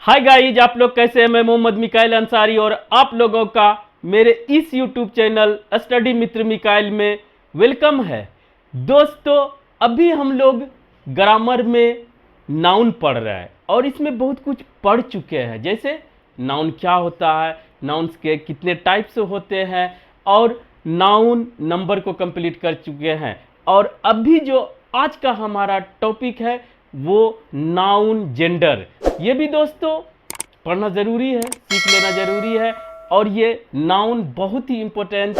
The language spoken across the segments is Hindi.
हाय गाइज, आप लोग कैसे हैं। मैं मोहम्मद मिकाइल अंसारी और आप लोगों का मेरे इस यूट्यूब चैनल स्टडी मित्र मिकाइल में वेलकम है। दोस्तों, अभी हम लोग ग्रामर में नाउन पढ़ रहे हैं और इसमें बहुत कुछ पढ़ चुके हैं, जैसे नाउन क्या होता है, नाउन्स के कितने टाइप्स होते हैं और नाउन नंबर को कंप्लीट कर चुके हैं। और अभी जो आज का हमारा टॉपिक है वो नाउन जेंडर। ये भी दोस्तों पढ़ना ज़रूरी है, सीख लेना ज़रूरी है। और ये नाउन बहुत ही इम्पोर्टेंट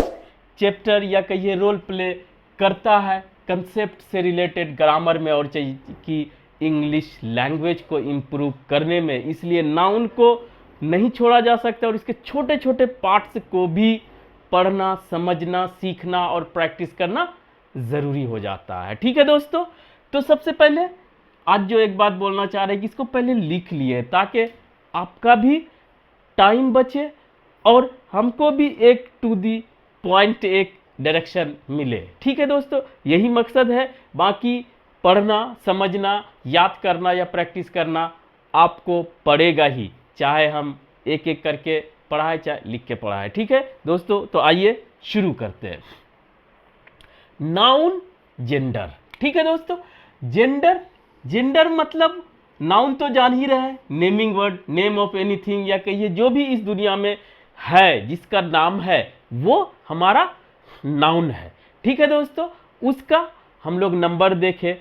चैप्टर या कहिए रोल प्ले करता है कंसेप्ट से रिलेटेड ग्रामर में और चाहिए कि इंग्लिश लैंग्वेज को इम्प्रूव करने में। इसलिए नाउन को नहीं छोड़ा जा सकता और इसके छोटे छोटे पार्ट्स को भी पढ़ना, समझना, सीखना और प्रैक्टिस करना ज़रूरी हो जाता है। ठीक है दोस्तों, तो सबसे पहले आज जो एक बात बोलना चाह रहे हैं कि इसको पहले लिख लिए ताकि आपका भी टाइम बचे और हमको भी एक टू दी पॉइंट एक डायरेक्शन मिले। ठीक है दोस्तों, यही मकसद है। बाकी पढ़ना, समझना, याद करना या प्रैक्टिस करना आपको पड़ेगा ही, चाहे हम एक एक करके पढ़ाए चाहे लिख के पढ़ाए। ठीक है दोस्तों, तो आइए शुरू करते हैं। Noun gender. ठीक है दोस्तों, जेंडर मतलब नाउन तो जान ही रहे हैं, naming word, name of anything या कहिए जो भी इस दुनिया में है जिसका नाम है वो हमारा नाउन है। ठीक है दोस्तों, उसका हम लोग नंबर देखे,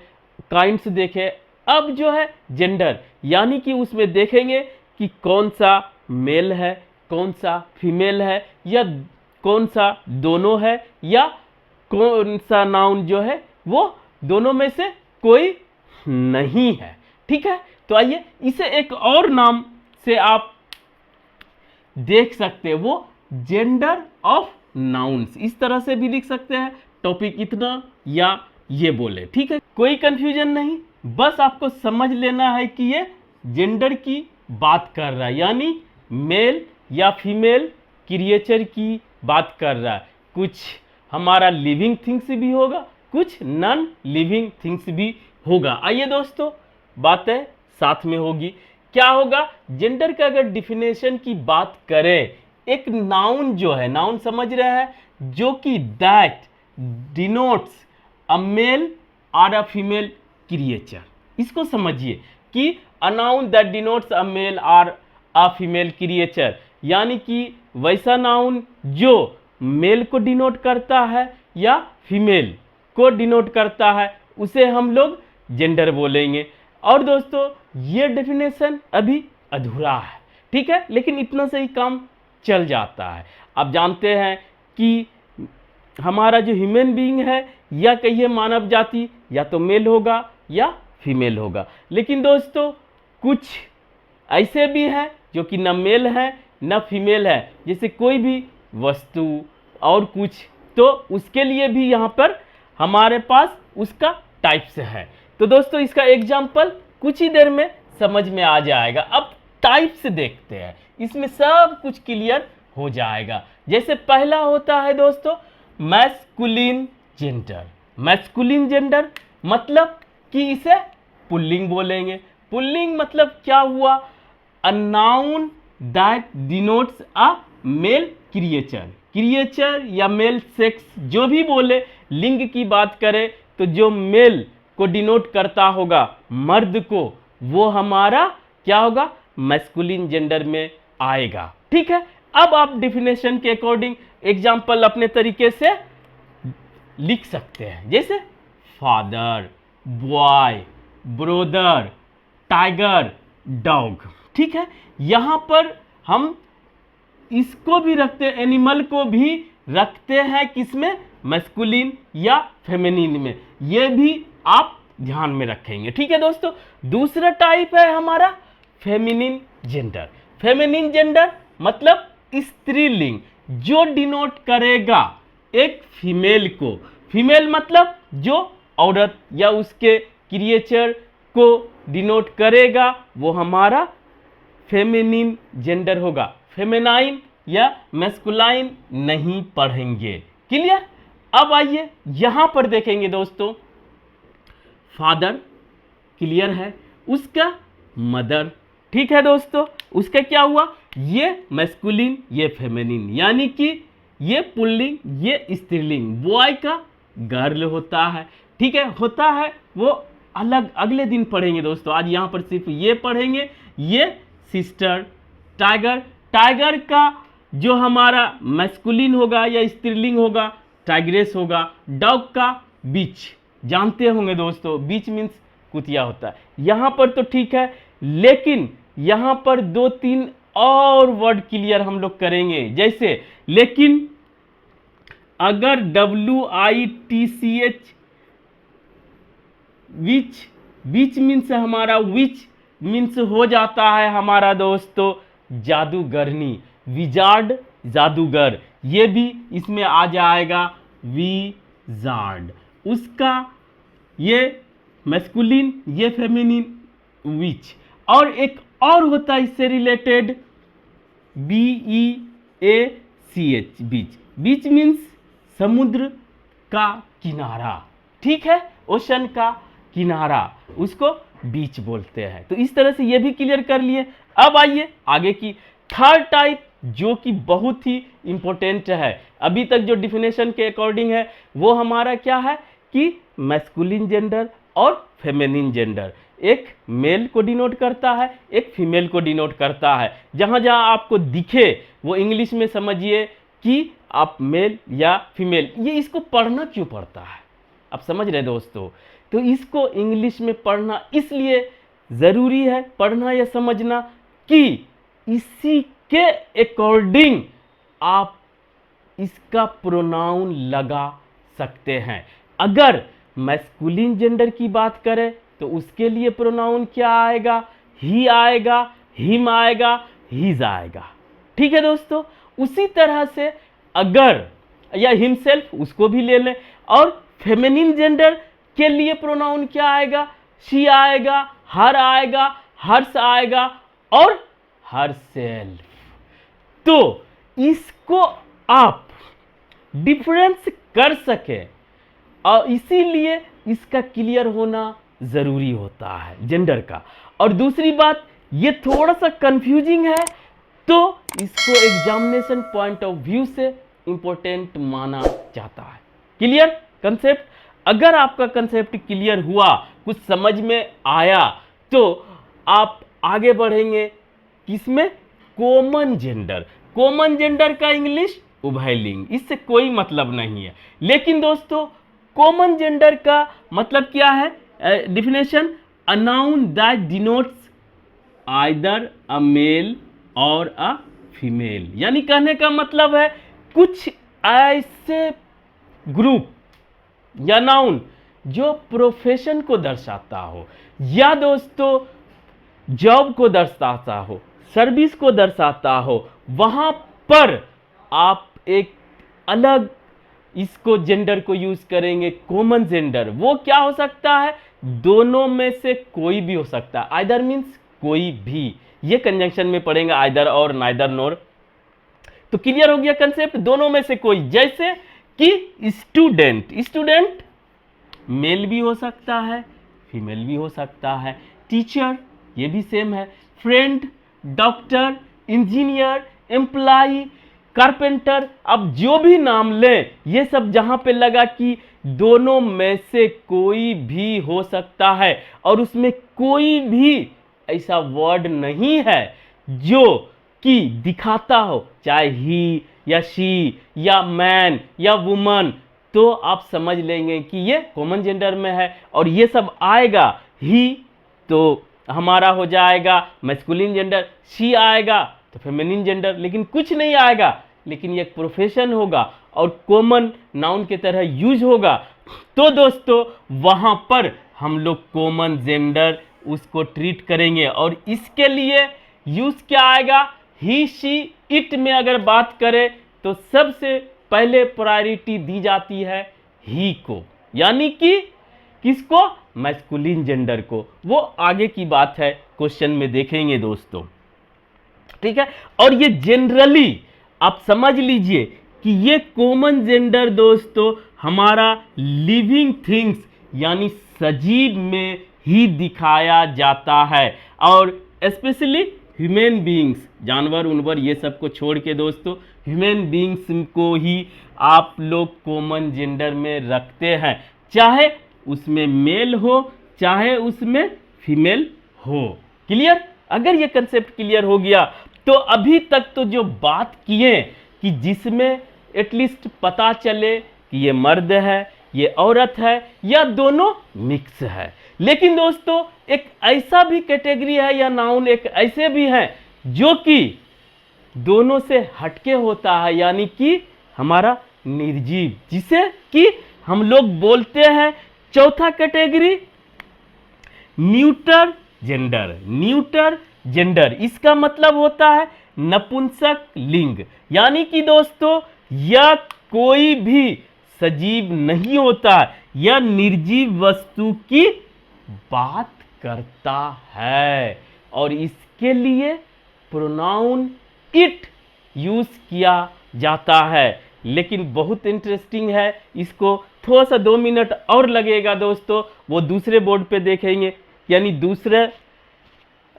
काइंड्स देखे। अब जो है जेंडर, यानी कि उसमें देखेंगे कि कौन सा मेल है, कौन सा फीमेल है, या कौन सा दोनों है, या कौन सा नाउन जो है वो दोनों में से कोई नहीं है। ठीक है, तो आइए इसे एक और नाम से आप देख सकते हैं, वो जेंडर ऑफ नाउन्स, इस तरह से भी लिख सकते हैं। टॉपिक इतना या ये बोले, ठीक है, कोई कंफ्यूजन नहीं। बस आपको समझ लेना है कि ये जेंडर की बात कर रहा है, यानी मेल या फीमेल क्रिएचर की बात कर रहा है। कुछ हमारा लिविंग थिंग्स भी होगा, कुछ नॉन लिविंग थिंग्स भी होगा। आइए दोस्तों, बातें साथ में होगी। क्या होगा, जेंडर का अगर डिफिनेशन की बात करें, एक नाउन जो है, नाउन समझ रहे हैं, जो कि that denotes a male or a female creature. इसको समझिए कि a noun that denotes a male or a female creature, यानी कि वैसा नाउन जो मेल को डिनोट करता है या फीमेल को डिनोट करता है, उसे हम लोग जेंडर बोलेंगे। और दोस्तों, ये डेफिनेशन अभी अधूरा है, ठीक है, लेकिन इतना से ही काम चल जाता है। आप जानते हैं कि हमारा जो ह्यूमन बीइंग है या कहिए मानव जाति, या तो मेल होगा या फीमेल होगा। लेकिन दोस्तों, कुछ ऐसे भी हैं जो कि न मेल है न फीमेल है, जैसे कोई भी वस्तु और कुछ, तो उसके लिए भी यहाँ पर हमारे पास उसका टाइप्स है। तो दोस्तों, इसका एग्जाम्पल कुछ ही देर में समझ में आ जाएगा। अब टाइप्स देखते हैं, इसमें सब कुछ क्लियर हो जाएगा। जैसे पहला होता है दोस्तों मैस्कुलिन जेंडर। मैस्कुलिन जेंडर मतलब कि इसे पुल्लिंग बोलेंगे। पुल्लिंग मतलब क्या हुआ, a noun that denotes a male creature या मेल सेक्स, जो भी बोले, लिंग की बात करें तो जो मेल को डिनोट करता होगा, मर्द को, वो हमारा क्या होगा, मैस्कुलिन जेंडर में आएगा। ठीक है, अब आप डेफिनेशन के अकॉर्डिंग एग्जाम्पल अपने तरीके से लिख सकते हैं, जैसे father, boy, brother, tiger, dog. ठीक है, यहां पर हम इसको भी रखते हैं, एनिमल को भी रखते हैं, किसमें, मैस्कुलिन या फेमिनिन में। ये भी आप ध्यान में रखेंगे। ठीक है दोस्तों, दूसरा टाइप है हमारा फेमिनिन जेंडर। फेमिनिन जेंडर मतलब स्त्रीलिंग, जो डिनोट करेगा एक फीमेल को। फीमेल मतलब जो औरत या उसके क्रिएचर को डिनोट करेगा, वो हमारा फेमिनिन जेंडर होगा। फेमिनाइन या मैस्कुलाइन नहीं पढ़ेंगे। क्लियर। अब आइए यहां पर देखेंगे दोस्तों, फादर क्लियर है, उसका मदर ठीक है दोस्तों, उसका क्या हुआ, ये मैस्कुलिन ये फेमिनिन, यानी कि ये पुल्लिंग ये स्त्रीलिंग, बॉय का गर्ल होता है। ठीक है, होता है वो अलग अगले दिन पढ़ेंगे दोस्तों, आज यहाँ पर सिर्फ ये पढ़ेंगे। ये सिस्टर टाइगर, टाइगर का जो हमारा मैस्कुलिन होगा या स्त्रीलिंग होगा टाइग्रेस होगा। डॉग का बीच जानते होंगे दोस्तों, बीच मीन्स कुतिया होता है। यहाँ पर तो ठीक है, लेकिन यहाँ पर 2-3 और वर्ड क्लियर हम लोग करेंगे, जैसे लेकिन अगर WITCH विच मीन्स हमारा विच मीन्स हो जाता है हमारा दोस्तों जादूगरनी, विजार्ड जादूगर, ये भी इसमें आ जाएगा विजार्ड। उसका ये मैस्कुलिन ये फेमिनिन विच। और एक और होता है इससे रिलेटेड BEACH बीच, बीच मीन्स समुद्र का किनारा। ठीक है, ओशन का किनारा उसको बीच बोलते हैं। तो इस तरह से ये भी क्लियर कर लिए। अब आइए आगे की थर्ड टाइप, जो कि बहुत ही इंपॉर्टेंट है। अभी तक जो डिफिनेशन के अकॉर्डिंग है वो हमारा क्या है कि मैस्कुलिन जेंडर और फेमिनिन जेंडर, एक मेल को डिनोट करता है, एक फीमेल को डिनोट करता है। जहां जहां आपको दिखे वो इंग्लिश में समझिए कि आप मेल या फीमेल। ये इसको पढ़ना क्यों पड़ता है, आप समझ रहे दोस्तों? तो इसको इंग्लिश में पढ़ना इसलिए ज़रूरी है, पढ़ना या समझना, कि इसी के अकॉर्डिंग आप इसका प्रोनाउन लगा सकते हैं। अगर मैस्कुलिन जेंडर की बात करें तो उसके लिए प्रोनाउन क्या आएगा, ही आएगा, हिम आएगा, हिज आएगा। ठीक है दोस्तों, उसी तरह से अगर या हिमसेल्फ उसको भी ले लें, और फेमिनिन जेंडर के लिए प्रोनाउन क्या आएगा, शी आएगा, हर आएगा, हर्ष आएगा और हरसेल्फ। तो इसको आप डिफरेंस कर सके और इसीलिए इसका क्लियर होना जरूरी होता है जेंडर का। और दूसरी बात, ये थोड़ा सा कंफ्यूजिंग है तो इसको एग्जामिनेशन पॉइंट ऑफ व्यू से इंपॉर्टेंट माना जाता है। Clear concept? अगर आपका कंसेप्ट क्लियर हुआ, कुछ समझ में आया, तो आप आगे बढ़ेंगे किसमें, कॉमन जेंडर। कॉमन जेंडर का इंग्लिश उभयलिंग, इससे कोई मतलब नहीं है। लेकिन दोस्तों कॉमन जेंडर का मतलब क्या है, definition, a noun that denotes either a male or a female. यानी कहने का मतलब है कुछ ऐसे ग्रुप या नाउन जो प्रोफेशन को दर्शाता हो, या दोस्तों जॉब को दर्शाता हो, सर्विस को दर्शाता हो, वहां पर आप एक अलग इसको जेंडर को यूज करेंगे, कॉमन जेंडर। वो क्या हो सकता है, दोनों में से कोई भी हो सकता है। आइदर मीन्स कोई भी, ये कंजंक्शन में पढ़ेंगे, आइदर और, नाइदर नोर। तो क्लियर हो गया कंसेप्ट, दोनों में से कोई। जैसे कि स्टूडेंट, स्टूडेंट मेल भी हो सकता है, फीमेल भी हो सकता है। टीचर, ये भी सेम है। Friend, doctor, engineer, employ, carpenter, अब जो भी नाम लें, ये सब जहां पे लगा कि दोनों में से कोई भी हो सकता है, और उसमें कोई भी ऐसा वर्ड नहीं है जो कि दिखाता हो, चाहे ही या शी या मैन या वुमन, तो आप समझ लेंगे कि ये कॉमन जेंडर में है। और ये सब आएगा, ही तो हमारा हो जाएगा मैस्कुलिन जेंडर, शी आएगा तो फेमिनिन जेंडर, लेकिन कुछ नहीं आएगा, लेकिन ये एक प्रोफेशन होगा और कॉमन नाउन की तरह यूज होगा, तो दोस्तों वहां पर हम लोग कॉमन जेंडर उसको ट्रीट करेंगे। और इसके लिए यूज क्या आएगा, ही शी इट में अगर बात करें तो सबसे पहले प्रायोरिटी दी जाती है ही को, यानी कि किसको, मैस्कुलिन जेंडर को। वो आगे की बात है, क्वेश्चन में देखेंगे दोस्तों। ठीक है, और ये जनरली आप समझ लीजिए कि ये कॉमन जेंडर दोस्तों हमारा लिविंग थिंग्स यानी सजीव में ही दिखाया जाता है। और स्पेशली ह्यूमन बींग्स, जानवर उनवर ये सब को छोड़ के दोस्तों ह्यूमन बींग्स को ही आप लोग कॉमन जेंडर में रखते हैं, चाहे उसमें मेल हो चाहे उसमें फीमेल हो। क्लियर? अगर ये कंसेप्ट क्लियर हो गया तो अभी तक तो जो बात किए कि जिसमें एटलीस्ट पता चले कि ये मर्द है, ये औरत है या दोनों मिक्स है। लेकिन दोस्तों एक ऐसा भी कैटेगरी है या नाउन एक ऐसे भी हैं जो कि दोनों से हटके होता है, यानी कि हमारा निर्जीव, जिसे कि हम लोग बोलते हैं चौथा category neuter gender. Neuter gender इसका मतलब होता है नपुंसक लिंग, यानी कि दोस्तों यह कोई भी सजीव नहीं होता, यह निर्जीव वस्तु की बात करता है और इसके लिए प्रोनाउन इट यूज किया जाता है। लेकिन बहुत इंटरेस्टिंग है, इसको थोड़ा सा 2 मिनट और लगेगा दोस्तों, वो दूसरे बोर्ड पे देखेंगे, यानी दूसरे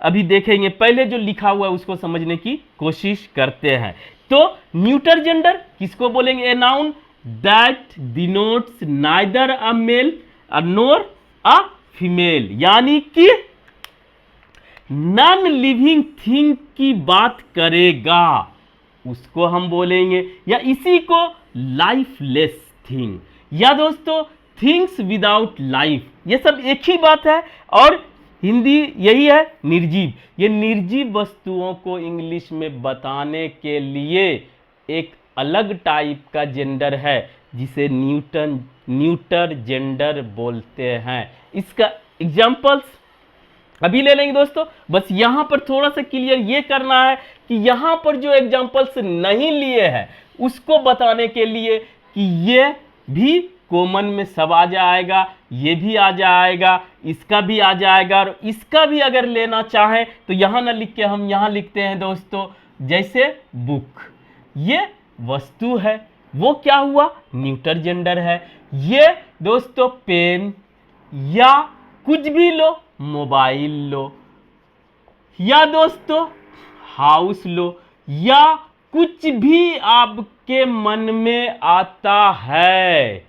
अभी देखेंगे, पहले जो लिखा हुआ है उसको समझने की कोशिश करते हैं। तो न्यूटर जेंडर किसको बोलेंगे? A noun that denotes neither a male nor a female, यानी कि नॉन लिविंग थिंग की बात करेगा उसको हम बोलेंगे, या इसी को लाइफलेस थिंग, या दोस्तों थिंग्स विदाउट लाइफ, ये सब एक ही बात है और हिंदी यही है निर्जीव। ये निर्जीव वस्तुओं को इंग्लिश में बताने के लिए एक अलग टाइप का जेंडर है जिसे न्यूटर जेंडर बोलते हैं। इसका एग्जांपल्स अभी ले लेंगे दोस्तों, बस यहां पर थोड़ा सा क्लियर ये करना है कि यहां पर जो एग्जांपल्स नहीं लिए हैं उसको बताने के लिए कि ये भी कॉमन में सब आ जाएगा, ये भी आ जाएगा, इसका भी आ जाएगा, और इसका भी अगर लेना चाहें तो यहां ना लिख के हम यहां लिखते हैं दोस्तों, जैसे बुक, ये वस्तु है, वो क्या हुआ? न्यूटर जेंडर है। ये दोस्तों पेन या कुछ भी लो, मोबाइल लो, या दोस्तों हाउस लो, या कुछ भी आपके मन में आता है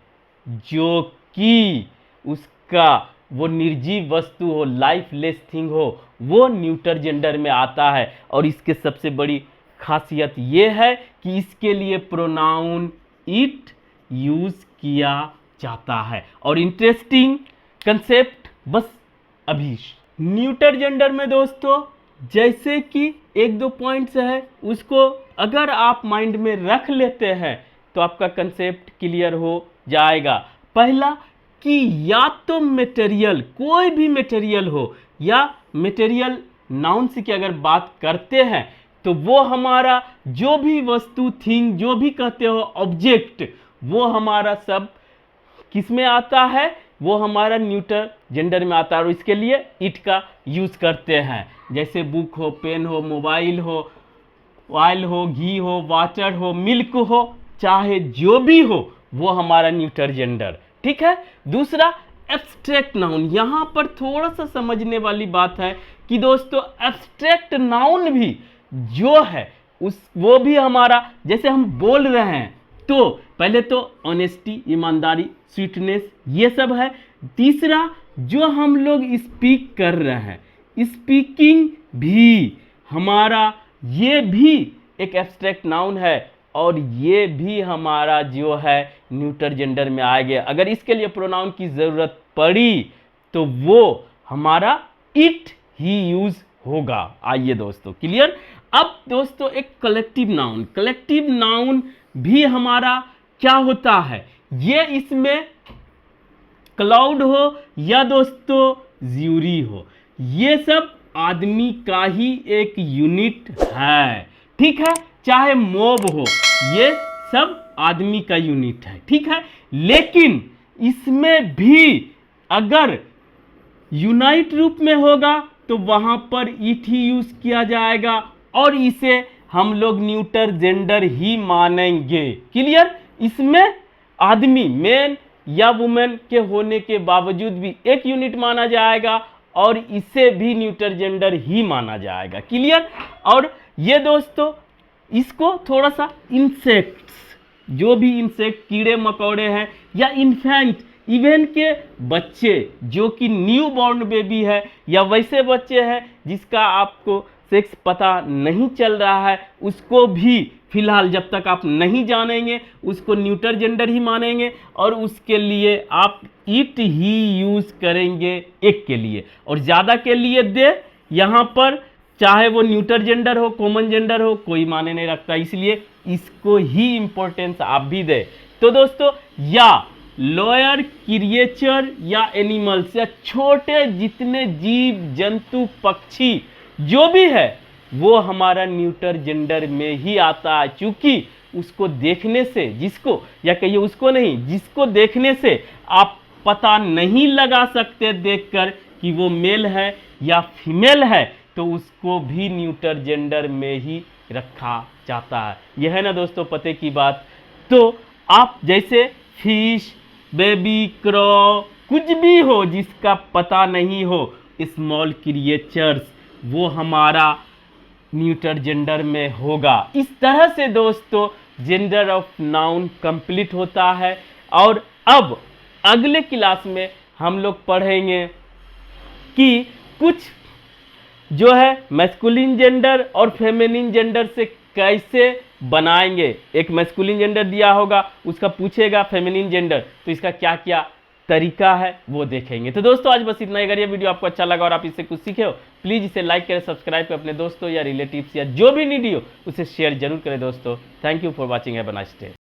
जो कि उसका वो निर्जीव वस्तु हो, लाइफलेस थिंग हो, वो न्यूटर जेंडर में आता है। और इसके सबसे बड़ी खासियत ये है कि इसके लिए प्रोनाउन इट यूज किया जाता है। और इंटरेस्टिंग कंसेप्ट बस अभी न्यूटर जेंडर में दोस्तों जैसे कि 1-2 पॉइंट्स है, उसको अगर आप माइंड में रख लेते हैं तो आपका कंसेप्ट क्लियर हो जाएगा। पहला कि या तो मटेरियल, कोई भी मटेरियल हो, या मटेरियल नाउन से की अगर बात करते हैं तो वो हमारा जो भी वस्तु, थिंग, जो भी कहते हो, ऑब्जेक्ट, वो हमारा सब किस में आता है? वो हमारा न्यूटर जेंडर में आता है और इसके लिए इट का यूज करते हैं। जैसे बुक हो, पेन हो, मोबाइल हो, ऑयल हो, घी हो, वाटर हो, मिल्क हो, चाहे जो भी हो, वो हमारा न्यूटर जेंडर। ठीक है। दूसरा एब्स्ट्रैक्ट नाउन, यहां पर थोड़ा सा समझने वाली बात है कि दोस्तों एब्स्ट्रैक्ट नाउन भी जो है वो भी हमारा, जैसे हम बोल रहे हैं तो पहले तो ऑनेस्टी, ईमानदारी, स्वीटनेस, ये सब है। तीसरा जो हम लोग स्पीक कर रहे हैं, स्पीकिंग भी हमारा, ये भी एक एब्स्ट्रैक्ट नाउन है और ये भी हमारा जो है न्यूटर जेंडर में आ गया। अगर इसके लिए प्रोनाउन की जरूरत पड़ी तो वो हमारा इट ही यूज होगा। आइए दोस्तों क्लियर। अब दोस्तों एक कलेक्टिव नाउन, कलेक्टिव नाउन भी हमारा क्या होता है? ये इसमें क्लाउड हो या दोस्तों ज्यूरी हो, ये सब आदमी का ही एक यूनिट है। ठीक है। चाहे मोब हो, ये सब आदमी का यूनिट है। ठीक है। लेकिन इसमें भी अगर यूनाइट रूप में होगा तो वहां पर इट ही यूज किया जाएगा और इसे हम लोग न्यूटर जेंडर ही मानेंगे। क्लियर। इसमें आदमी, मेन या वुमेन के होने के बावजूद भी एक यूनिट माना जाएगा और इसे भी न्यूटर जेंडर ही माना जाएगा। क्लियर। और ये दोस्तों इसको थोड़ा सा इंसेक्ट्स, जो भी इंसेक्ट कीड़े मकोड़े हैं या इन्फेंट इवन के बच्चे जो कि न्यू बॉर्न बेबी है या वैसे बच्चे हैं जिसका आपको सेक्स पता नहीं चल रहा है, उसको भी फिलहाल जब तक आप नहीं जानेंगे उसको न्यूटर जेंडर ही मानेंगे और उसके लिए आप इट ही यूज करेंगे एक के लिए, और ज़्यादा के लिए दे यहाँ पर चाहे वो न्यूटर जेंडर हो कॉमन जेंडर हो कोई माने नहीं रखता, इसलिए इसको ही इंपॉर्टेंस आप भी दे। तो दोस्तों या लोअर क्रिएचर या एनिमल्स या छोटे जितने जीव जंतु पक्षी जो भी है वो हमारा न्यूटर जेंडर में ही आता है, क्योंकि उसको देखने से जिसको, या कहिए उसको नहीं, जिसको देखने से आप पता नहीं लगा सकते देखकर कि वो मेल है या फीमेल है, तो उसको भी न्यूटर जेंडर में ही रखा जाता है। यह है ना दोस्तों पते की बात। तो आप जैसे फिश, बेबी, क्रॉ, कुछ भी हो जिसका पता नहीं हो, स्मॉल क्रिएचर्स, वो हमारा न्यूटर जेंडर में होगा। इस तरह से दोस्तों जेंडर ऑफ नाउन कंप्लीट होता है। और अब अगले क्लास में हम लोग पढ़ेंगे कि कुछ जो है मैस्कुलिन जेंडर और फेमिनिन जेंडर से कैसे बनाएंगे। एक मैस्कुलिन जेंडर दिया होगा, उसका पूछेगा फेमिनिन जेंडर, तो इसका क्या क्या तरीका है वो देखेंगे। तो दोस्तों आज बस इतना ही। अगर ये वीडियो आपको अच्छा लगा और आप इससे कुछ सीखे हो, प्लीज़ इसे लाइक करें, सब्सक्राइब करें, अपने दोस्तों या रिलेटिव्स या जो भी नीडी हो उसे शेयर जरूर करें दोस्तों। Thank you for watching, have a nice day.